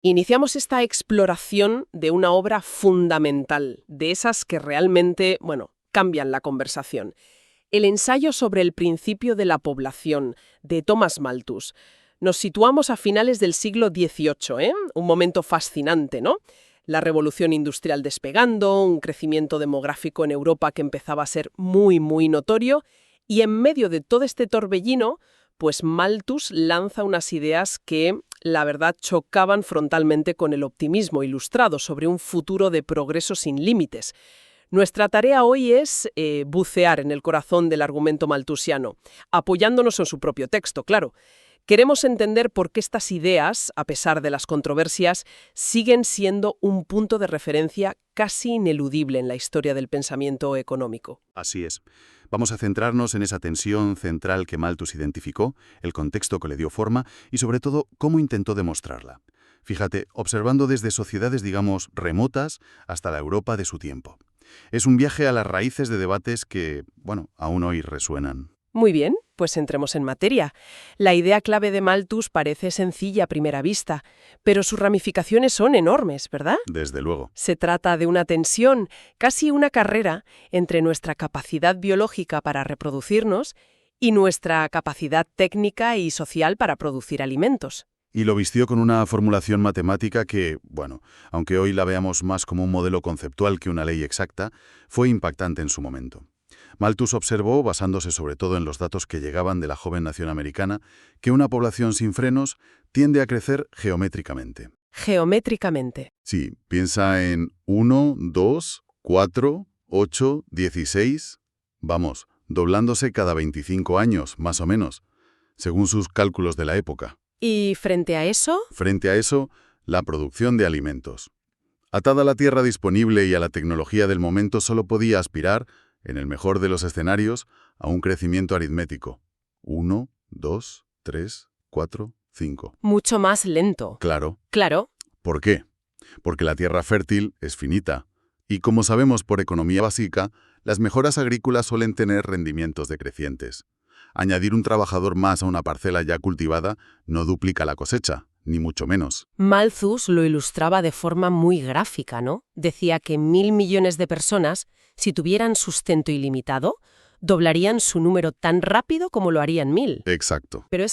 Iniciamos esta exploración de una obra fundamental, de esas que realmente, bueno, cambian la conversación. El ensayo sobre el principio de la población, de Thomas Malthus. Nos situamos a finales del siglo XVIII, ¿eh? Un momento fascinante, ¿no? La revolución industrial despegando, un crecimiento demográfico en Europa que empezaba a ser muy, muy notorio, y en medio de todo este torbellino, pues Malthus lanza unas ideas que, la verdad, chocaban frontalmente con el optimismo ilustrado sobre un futuro de progreso sin límites. Nuestra tarea hoy es bucear en el corazón del argumento malthusiano, apoyándonos en su propio texto, claro. Queremos entender por qué estas ideas, a pesar de las controversias, siguen siendo un punto de referencia casi ineludible en la historia del pensamiento económico. Así es. Vamos a centrarnos en esa tensión central que Malthus identificó, el contexto que le dio forma y, sobre todo, cómo intentó demostrarla. Fíjate, observando desde sociedades, digamos, remotas hasta la Europa de su tiempo. Es un viaje a las raíces de debates que, bueno, aún hoy resuenan. Muy bien, pues entremos en materia. La idea clave de Malthus parece sencilla a primera vista, pero sus ramificaciones son enormes, ¿verdad? Desde luego. Se trata de una tensión, casi una carrera, entre nuestra capacidad biológica para reproducirnos y nuestra capacidad técnica y social para producir alimentos. Y lo vistió con una formulación matemática que, bueno, aunque hoy la veamos más como un modelo conceptual que una ley exacta, fue impactante en su momento. Malthus observó, basándose sobre todo en los datos que llegaban de la joven nación americana, que una población sin frenos tiende a crecer geométricamente. Geométricamente. Sí, piensa en 1, 2, 4, 8, 16, vamos, doblándose cada 25 años, más o menos, según sus cálculos de la época. ¿Y frente a eso? Frente a eso, la producción de alimentos. Atada a la tierra disponible y a la tecnología del momento, solo podía aspirar, en el mejor de los escenarios, a un crecimiento aritmético. 1, 2, 3, 4, 5. Mucho más lento. Claro. Claro. ¿Por qué? Porque la tierra fértil es finita. Y como sabemos por economía básica, las mejoras agrícolas suelen tener rendimientos decrecientes. Añadir un trabajador más a una parcela ya cultivada no duplica la cosecha, ni mucho menos. Malthus lo ilustraba de forma muy gráfica, ¿no? Decía que 1.000 millones de personas, si tuvieran sustento ilimitado, doblarían su número tan rápido como lo harían 1.000. Exacto. Pero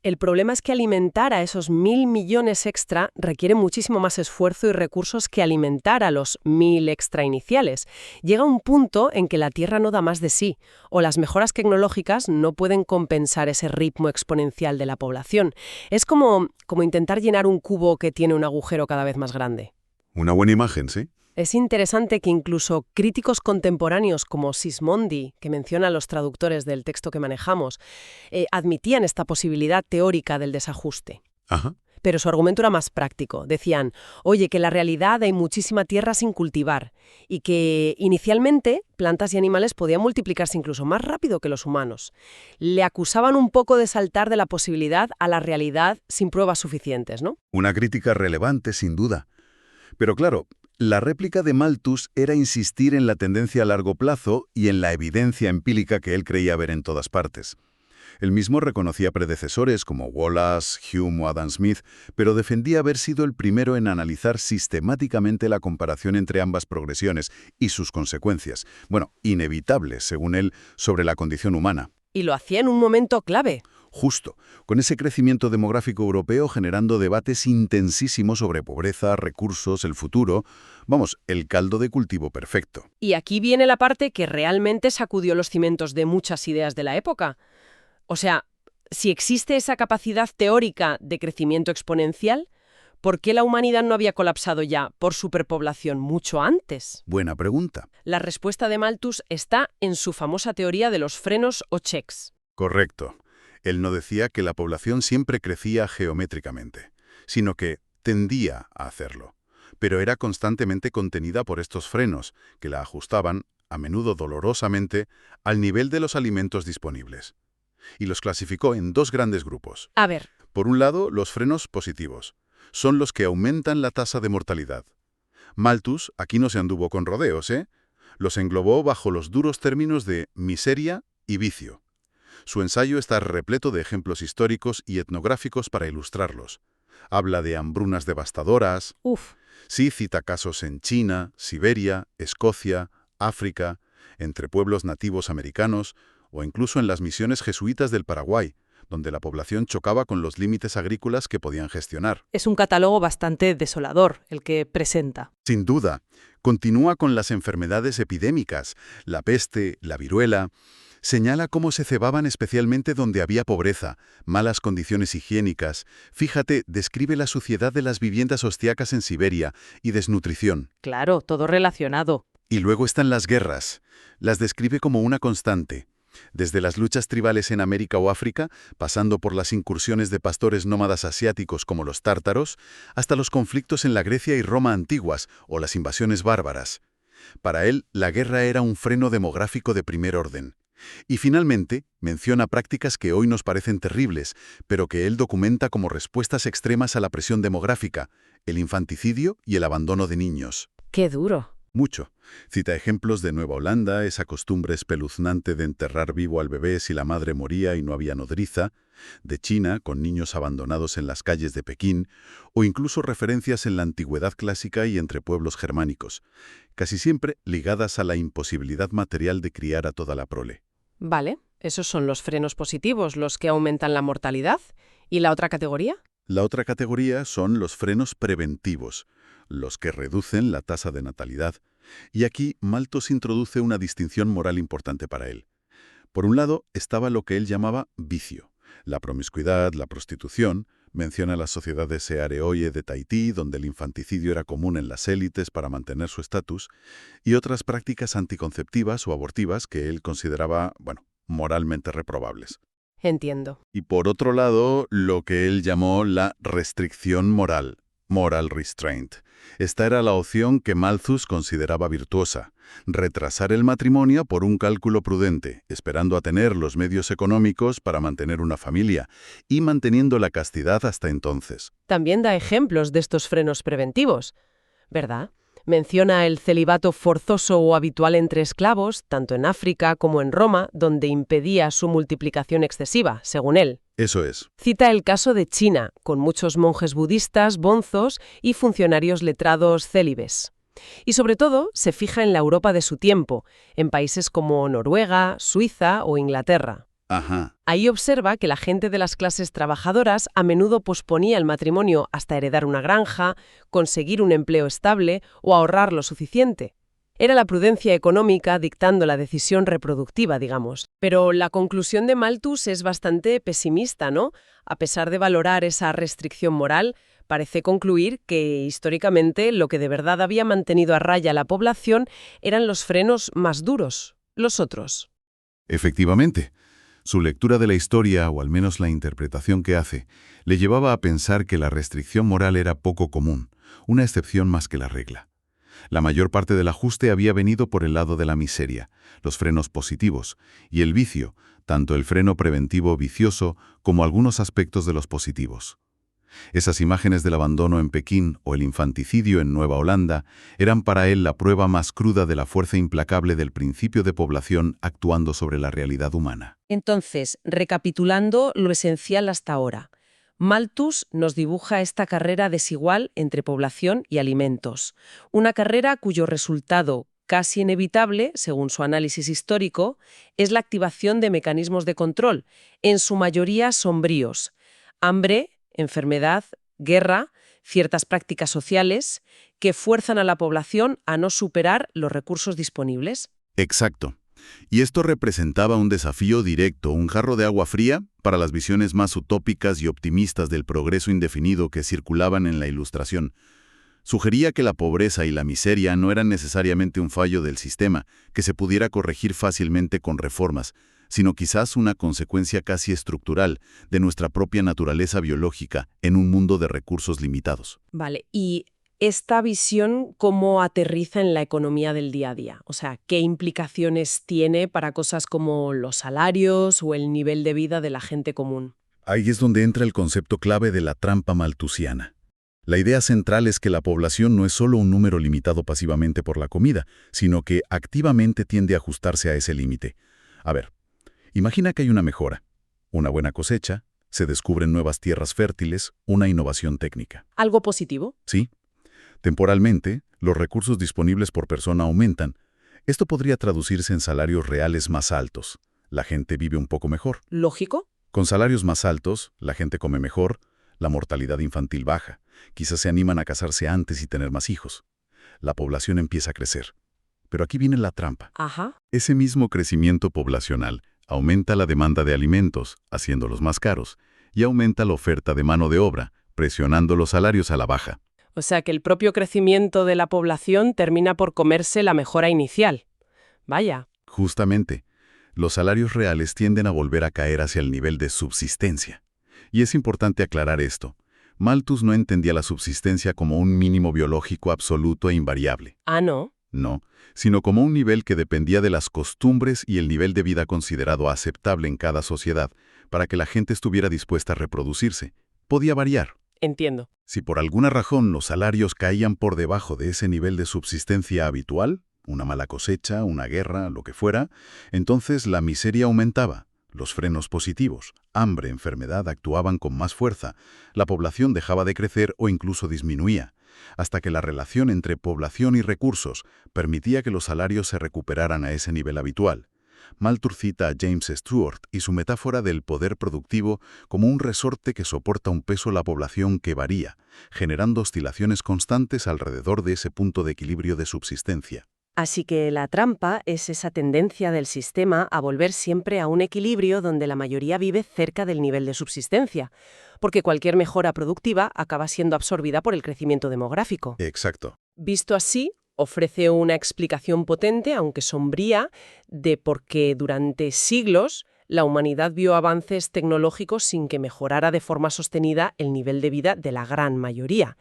el problema es que alimentar a esos 1.000 millones extra requiere muchísimo más esfuerzo y recursos que alimentar a los 1.000 extra iniciales. Llega un punto en que la Tierra no da más de sí, o las mejoras tecnológicas no pueden compensar ese ritmo exponencial de la población. Es como intentar llenar un cubo que tiene un agujero cada vez más grande. Una buena imagen, ¿sí? Es interesante que incluso críticos contemporáneos como Sismondi, que menciona a los traductores del texto que manejamos, admitían esta posibilidad teórica del desajuste. Ajá. Pero su argumento era más práctico. Decían, oye, que en la realidad hay muchísima tierra sin cultivar y que inicialmente plantas y animales podían multiplicarse incluso más rápido que los humanos. Le acusaban un poco de saltar de la posibilidad a la realidad sin pruebas suficientes, ¿no? Una crítica relevante, sin duda. Pero claro, la réplica de Malthus era insistir en la tendencia a largo plazo y en la evidencia empírica que él creía ver en todas partes. Él mismo reconocía predecesores como Wallace, Hume o Adam Smith, pero defendía haber sido el primero en analizar sistemáticamente la comparación entre ambas progresiones y sus consecuencias, bueno, inevitables, según él, sobre la condición humana. Y lo hacía en un momento clave. Justo, con ese crecimiento demográfico europeo generando debates intensísimos sobre pobreza, recursos, el futuro, vamos, el caldo de cultivo perfecto. Y aquí viene la parte que realmente sacudió los cimientos de muchas ideas de la época. O sea, si existe esa capacidad teórica de crecimiento exponencial, ¿por qué la humanidad no había colapsado ya por superpoblación mucho antes? Buena pregunta. La respuesta de Malthus está en su famosa teoría de los frenos o checks. Correcto. Él no decía que la población siempre crecía geométricamente, sino que tendía a hacerlo. Pero era constantemente contenida por estos frenos, que la ajustaban, a menudo dolorosamente, al nivel de los alimentos disponibles. Y los clasificó en dos grandes grupos. A ver. Por un lado, los frenos positivos. Son los que aumentan la tasa de mortalidad. Malthus aquí no se anduvo con rodeos, ¿eh? Los englobó bajo los duros términos de miseria y vicio. Su ensayo está repleto de ejemplos históricos y etnográficos para ilustrarlos. Habla de hambrunas devastadoras. Uf, Sí, cita casos en China, Siberia, Escocia, África, entre pueblos nativos americanos o incluso en las misiones jesuitas del Paraguay, donde la población chocaba con los límites agrícolas que podían gestionar. Es un catálogo bastante desolador el que presenta. Sin duda, continúa con las enfermedades epidémicas, la peste, la viruela. Señala cómo se cebaban especialmente donde había pobreza, malas condiciones higiénicas. Fíjate, describe la suciedad de las viviendas austriacas en Siberia y desnutrición. Claro, todo relacionado. Y luego están las guerras. Las describe como una constante. Desde las luchas tribales en América o África, pasando por las incursiones de pastores nómadas asiáticos como los tártaros, hasta los conflictos en la Grecia y Roma antiguas o las invasiones bárbaras. Para él, la guerra era un freno demográfico de primer orden. Y finalmente, menciona prácticas que hoy nos parecen terribles, pero que él documenta como respuestas extremas a la presión demográfica, el infanticidio y el abandono de niños. qué duro. Mucho. Cita ejemplos de Nueva Holanda, esa costumbre espeluznante de enterrar vivo al bebé si la madre moría y no había nodriza, de China, con niños abandonados en las calles de Pekín, o incluso referencias en la antigüedad clásica y entre pueblos germánicos, casi siempre ligadas a la imposibilidad material de criar a toda la prole. Vale, esos son los frenos positivos, los que aumentan la mortalidad. ¿Y la otra categoría? La otra categoría son los frenos preventivos, los que reducen la tasa de natalidad. Y aquí Malthus introduce una distinción moral importante para él. Por un lado estaba lo que él llamaba vicio, la promiscuidad, la prostitución. Menciona las sociedades Seareoye de Tahití, donde el infanticidio era común en las élites para mantener su estatus, y otras prácticas anticonceptivas o abortivas que él consideraba, moralmente reprobables. Entiendo. Y por otro lado, lo que él llamó la restricción moral, moral restraint. Esta era la opción que Malthus consideraba virtuosa, retrasar el matrimonio por un cálculo prudente, esperando a tener los medios económicos para mantener una familia y manteniendo la castidad hasta entonces. También da ejemplos de estos frenos preventivos, ¿verdad? Menciona el celibato forzoso o habitual entre esclavos, tanto en África como en Roma, donde impedía su multiplicación excesiva, según él. Eso es. Cita el caso de China, con muchos monjes budistas, bonzos y funcionarios letrados célibes. Y sobre todo, se fija en la Europa de su tiempo, en países como Noruega, Suiza o Inglaterra. Ajá. Ahí observa que la gente de las clases trabajadoras a menudo posponía el matrimonio hasta heredar una granja, conseguir un empleo estable o ahorrar lo suficiente. Era la prudencia económica dictando la decisión reproductiva, digamos. Pero la conclusión de Malthus es bastante pesimista, ¿no? A pesar de valorar esa restricción moral, parece concluir que históricamente lo que de verdad había mantenido a raya la población eran los frenos más duros, los otros. Efectivamente. Su lectura de la historia, o al menos la interpretación que hace, le llevaba a pensar que la restricción moral era poco común, una excepción más que la regla. La mayor parte del ajuste había venido por el lado de la miseria, los frenos positivos, y el vicio, tanto el freno preventivo vicioso como algunos aspectos de los positivos. Esas imágenes del abandono en Pekín o el infanticidio en Nueva Holanda eran para él la prueba más cruda de la fuerza implacable del principio de población actuando sobre la realidad humana. Entonces, recapitulando lo esencial hasta ahora, Malthus nos dibuja esta carrera desigual entre población y alimentos, una carrera cuyo resultado casi inevitable, según su análisis histórico, es la activación de mecanismos de control, en su mayoría sombríos: hambre, enfermedad, guerra, ciertas prácticas sociales que fuerzan a la población a no superar los recursos disponibles. Exacto. Y esto representaba un desafío directo, un jarro de agua fría para las visiones más utópicas y optimistas del progreso indefinido que circulaban en la Ilustración. Sugería que la pobreza y la miseria no eran necesariamente un fallo del sistema, que se pudiera corregir fácilmente con reformas, sino quizás una consecuencia casi estructural de nuestra propia naturaleza biológica en un mundo de recursos limitados. Vale, y esta visión, ¿cómo aterriza en la economía del día a día? O sea, ¿qué implicaciones tiene para cosas como los salarios o el nivel de vida de la gente común? Ahí es donde entra el concepto clave de la trampa malthusiana. La idea central es que la población no es solo un número limitado pasivamente por la comida, sino que activamente tiende a ajustarse a ese límite. A ver, imagina que hay una mejora, una buena cosecha, Se descubren nuevas tierras fértiles, una innovación técnica. ¿Algo positivo? Sí. Temporalmente, los recursos disponibles por persona aumentan. Esto podría traducirse en salarios reales más altos. La gente vive un poco mejor. ¿Lógico? Con salarios más altos, la gente come mejor, la mortalidad infantil baja. Quizás se animan a casarse antes y tener más hijos. La población empieza a crecer. Pero aquí viene la trampa. Ajá. Ese mismo crecimiento poblacional aumenta la demanda de alimentos, haciéndolos más caros, y aumenta la oferta de mano de obra, presionando los salarios a la baja. O sea que el propio crecimiento de la población termina por comerse la mejora inicial. Vaya. Justamente, los salarios reales tienden a volver a caer hacia el nivel de subsistencia. Y es importante aclarar esto. Malthus no entendía la subsistencia como un mínimo biológico absoluto e invariable. Ah, ¿no? No, sino como un nivel que dependía de las costumbres y el nivel de vida considerado aceptable en cada sociedad para que la gente estuviera dispuesta a reproducirse. Podía variar. Entiendo. Si por alguna razón los salarios caían por debajo de ese nivel de subsistencia habitual, una mala cosecha, una guerra, lo que fuera, entonces la miseria aumentaba. Los frenos positivos, hambre, enfermedad actuaban con más fuerza, la población dejaba de crecer o incluso disminuía, hasta que la relación entre población y recursos permitía que los salarios se recuperaran a ese nivel habitual. Malthus cita a James Stewart y su metáfora del poder productivo como un resorte que soporta un peso a la población que varía, generando oscilaciones constantes alrededor de ese punto de equilibrio de subsistencia. Así que la trampa es esa tendencia del sistema a volver siempre a un equilibrio donde la mayoría vive cerca del nivel de subsistencia, porque cualquier mejora productiva acaba siendo absorbida por el crecimiento demográfico. Exacto. Visto así, ofrece una explicación potente, aunque sombría, de por qué durante siglos la humanidad vio avances tecnológicos sin que mejorara de forma sostenida el nivel de vida de la gran mayoría.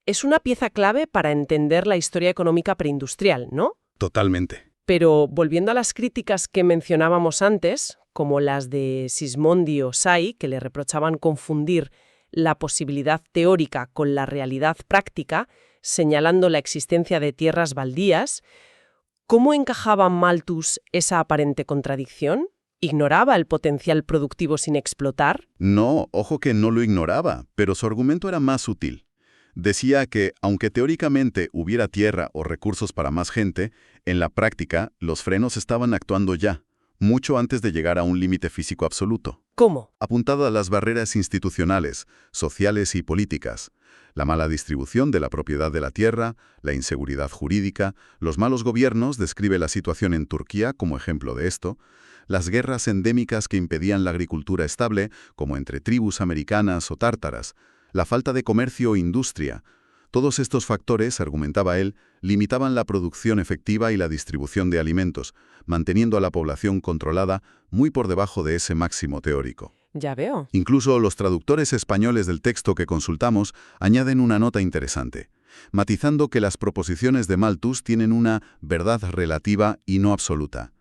Es una pieza clave para entender la historia económica preindustrial, ¿no? Totalmente. Pero volviendo a las críticas que mencionábamos antes, como las de Sismondi o Say, que le reprochaban confundir la posibilidad teórica con la realidad práctica, señalando la existencia de tierras baldías, ¿cómo encajaba Malthus esa aparente contradicción? ¿Ignoraba el potencial productivo sin explotar? No, ojo que no lo ignoraba, pero su argumento era más sutil. Decía que, aunque teóricamente hubiera tierra o recursos para más gente, en la práctica los frenos estaban actuando ya, mucho antes de llegar a un límite físico absoluto. ¿Cómo? Apuntado a las barreras institucionales, sociales y políticas, la mala distribución de la propiedad de la tierra, la inseguridad jurídica, los malos gobiernos, describe la situación en Turquía como ejemplo de esto, las guerras endémicas que impedían la agricultura estable, como entre tribus americanas o tártaras, la falta de comercio o industria. Todos estos factores, argumentaba él, limitaban la producción efectiva y la distribución de alimentos, manteniendo a la población controlada muy por debajo de ese máximo teórico. Ya veo. Incluso los traductores españoles del texto que consultamos añaden una nota interesante, matizando que las proposiciones de Malthus tienen una verdad relativa y no absoluta.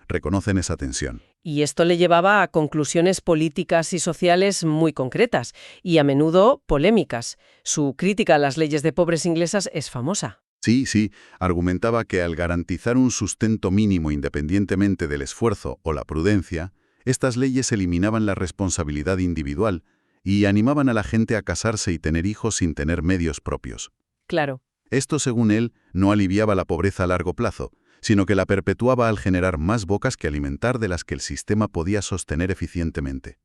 Reconocen esa tensión. Y esto le llevaba a conclusiones políticas y sociales muy concretas y a menudo polémicas. Su crítica a las leyes de pobres inglesas es famosa. Sí, argumentaba que al garantizar un sustento mínimo independientemente del esfuerzo o la prudencia, estas leyes eliminaban la responsabilidad individual y animaban a la gente a casarse y tener hijos sin tener medios propios. Claro. Esto, según él, no aliviaba la pobreza a largo plazo, sino que la perpetuaba al generar más bocas que alimentar de las que el sistema podía sostener eficientemente.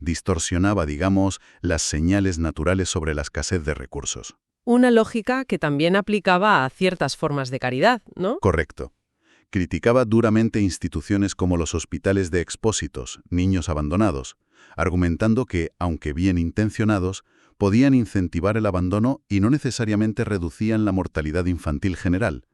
Distorsionaba, digamos, las señales naturales sobre la escasez de recursos. Una lógica que también aplicaba a ciertas formas de caridad, ¿no? Correcto. Criticaba duramente instituciones como los hospitales de expósitos, niños abandonados, argumentando que, aunque bien intencionados, podían incentivar el abandono y no necesariamente reducían la mortalidad infantil general.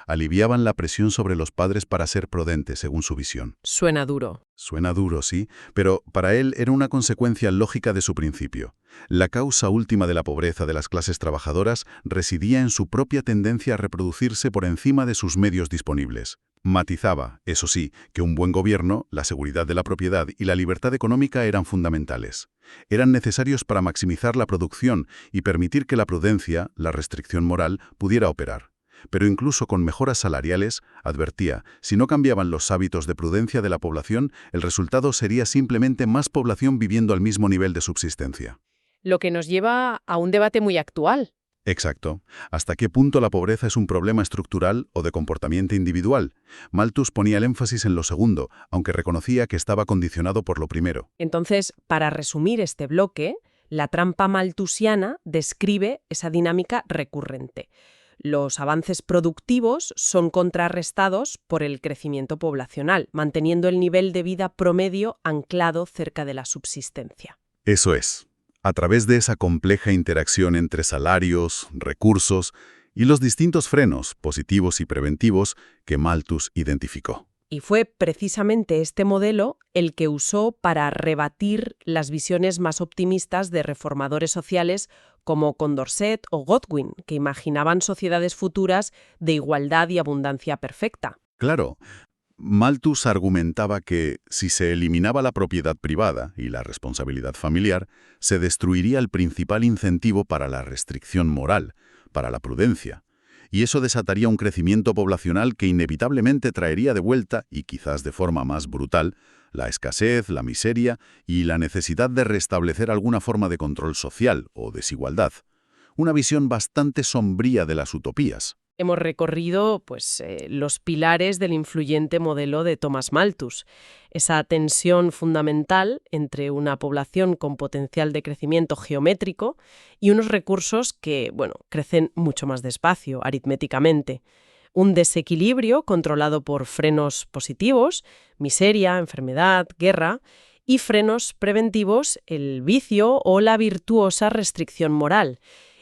Aliviaban la presión sobre los padres para ser prudentes, según su visión. Suena duro. Suena duro, sí, pero para él era una consecuencia lógica de su principio. La causa última de la pobreza de las clases trabajadoras residía en su propia tendencia a reproducirse por encima de sus medios disponibles. Matizaba, eso sí, que un buen gobierno, la seguridad de la propiedad y la libertad económica eran fundamentales. Eran necesarios para maximizar la producción y permitir que la prudencia, la restricción moral, pudiera operar. Pero incluso con mejoras salariales, advertía, si no cambiaban los hábitos de prudencia de la población, el resultado sería simplemente más población viviendo al mismo nivel de subsistencia. Lo que nos lleva a un debate muy actual. Exacto. ¿Hasta qué punto la pobreza es un problema estructural o de comportamiento individual? Malthus ponía el énfasis en lo segundo, aunque reconocía que estaba condicionado por lo primero. Entonces, para resumir este bloque, la trampa malthusiana describe esa dinámica recurrente. Los avances productivos son contrarrestados por el crecimiento poblacional, manteniendo el nivel de vida promedio anclado cerca de la subsistencia. Eso es. A través de esa compleja interacción entre salarios, recursos y los distintos frenos, positivos y preventivos, que Malthus identificó. Y fue precisamente este modelo el que usó para rebatir las visiones más optimistas de reformadores sociales como Condorcet o Godwin, que imaginaban sociedades futuras de igualdad y abundancia perfecta. Claro, Malthus argumentaba que, si se eliminaba la propiedad privada y la responsabilidad familiar, se destruiría el principal incentivo para la restricción moral, para la prudencia. Y eso desataría un crecimiento poblacional que inevitablemente traería de vuelta, y quizás de forma más brutal, la escasez, la miseria y la necesidad de restablecer alguna forma de control social o desigualdad. Una visión bastante sombría de las utopías. Hemos recorrido los pilares del influyente modelo de Thomas Malthus, esa tensión fundamental entre una población con potencial de crecimiento geométrico y unos recursos que, crecen mucho más despacio, aritméticamente. Un desequilibrio controlado por frenos positivos, miseria, enfermedad, guerra, y frenos preventivos, el vicio o la virtuosa restricción moral.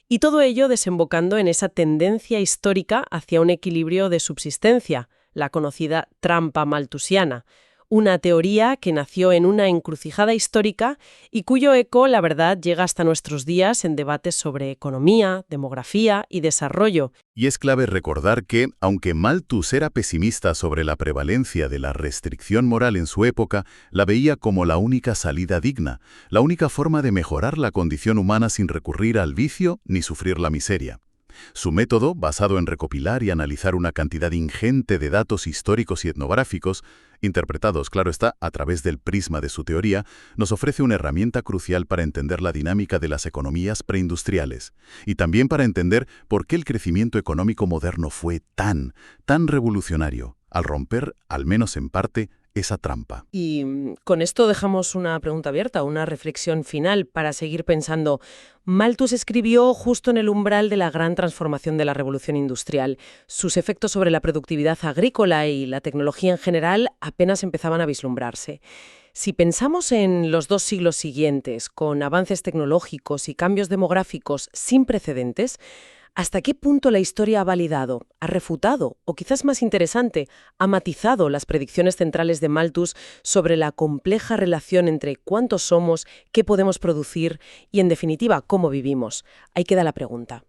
Y todo ello desembocando en esa tendencia histórica hacia un equilibrio de subsistencia, la conocida trampa malthusiana, una teoría que nació en una encrucijada histórica y cuyo eco, la verdad, llega hasta nuestros días en debates sobre economía, demografía y desarrollo. Y es clave recordar que, aunque Malthus era pesimista sobre la prevalencia de la restricción moral en su época, la veía como la única salida digna, la única forma de mejorar la condición humana sin recurrir al vicio ni sufrir la miseria. Su método, basado en recopilar y analizar una cantidad ingente de datos históricos y etnográficos, interpretados, claro está, a través del prisma de su teoría, nos ofrece una herramienta crucial para entender la dinámica de las economías preindustriales y también para entender por qué el crecimiento económico moderno fue tan revolucionario, al romper, al menos en parte, esa trampa. Y con esto dejamos una pregunta abierta, una reflexión final para seguir pensando. Malthus escribió justo en el umbral de la gran transformación de la revolución industrial. Sus efectos sobre la productividad agrícola y la tecnología en general apenas empezaban a vislumbrarse. Si pensamos en los 2 siglos siguientes, con avances tecnológicos y cambios demográficos sin precedentes, ¿hasta qué punto la historia ha validado, ha refutado o, quizás más interesante, ha matizado las predicciones centrales de Malthus sobre la compleja relación entre cuántos somos, qué podemos producir y, en definitiva, cómo vivimos? Ahí queda la pregunta.